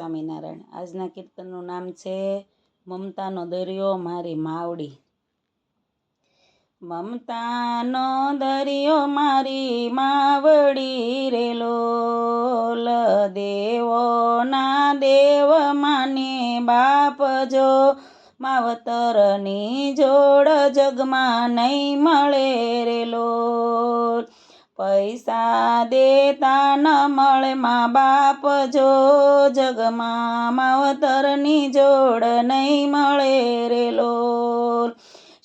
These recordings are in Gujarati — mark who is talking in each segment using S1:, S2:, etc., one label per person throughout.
S1: સ્વામિનારાયણ। આજના કીર્તનનું નામ છે મમતાનો દરિયો મારી માવડી। મમતાનો દરિયો મારી માવડી રે લોલ, દેવોના દેવ માને બાપ જો, માવતરની જોડ જગમાં નહીં મળે રે લોલ। પૈસા દેતા ન મળે મા બાપ જો, જગમાં માવતરની જોડ નહીં મળે રે લોલ।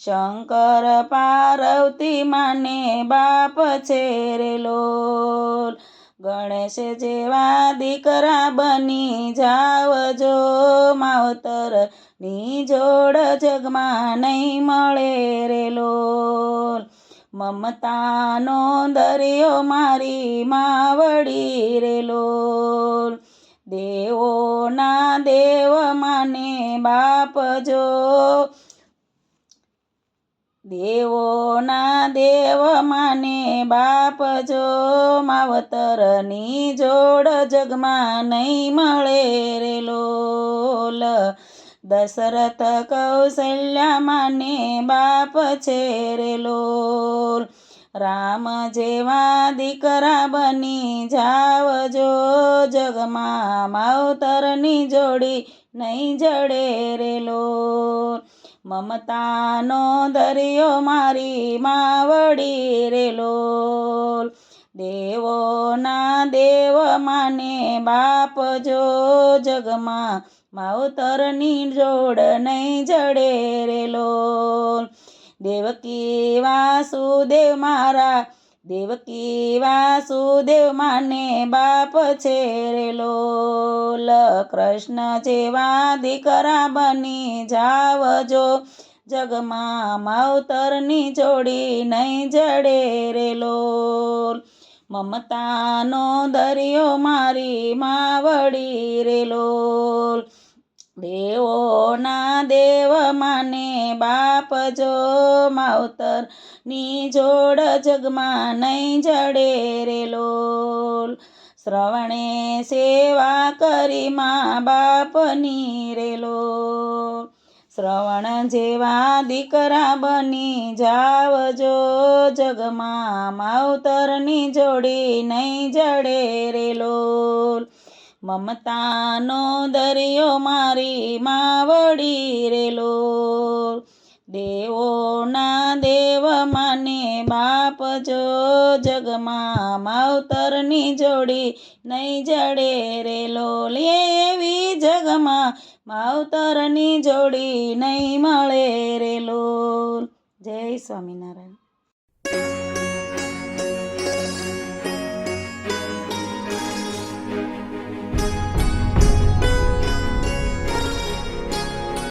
S1: શંકર પાર્વતી માને બાપ છે રે લોલ, ગણેશ જેવા દીકરા બની જાવજો, માવતરની જોડ જગમાં નહીં મળે રે લોલ। મમતાનો દરિયો મારી માવડી રે લોલ, દેવોના દેવ માને બાપ જો, દેવોના દેવ માને બાપ જો, માવતરની જોડ જગમાં નહીં મળે રે લોલ। દશરથ કૌશલ્યા માને બાપ છે રે લોલ, રામ જેવા દીકરા બની જાવજો, જગમાં માવતરની જોડી નહીં જડે રે લોલ। મમતાનો દરિયો મારી માવડી રે લોલ, દેવોના દેવ માને બાપ જો, જગમાં માવતરની જોડ નહીં જડે રે લોલ। દેવકી વાસુદેવ મારા, દેવકી વાસુદેવ માને બાપ છે રે લોલ, કૃષ્ણ જેવા દીકરા બની જાવજો, જગમાં માવતરની જોડી નહીં જડે રે લોલ। મમતાનો દરિયો મારી માવડી રે લોલ, દેવોના દેવ માને બાપ જો, માવતરની જોડ જગમાં નહીં જડે રે લોલ। શ્રવણે સેવા કરી મા બાપની રે લોલ, શ્રવણ જેવા દીકરા બની જાવજો, જગમાં માવતરની જોડી નહીં જડે રે લોલ। મમતાનો દરિયો મારી માવડી રે લોલ, દેવોના દેવ માને બાપ જો, જગમાં માવતરની જોડી નહીં જડે રે લોલ। એવી જગમાં માવતરની જોડી નહીં મળે રે લોલ। જય સ્વામિનારાયણ।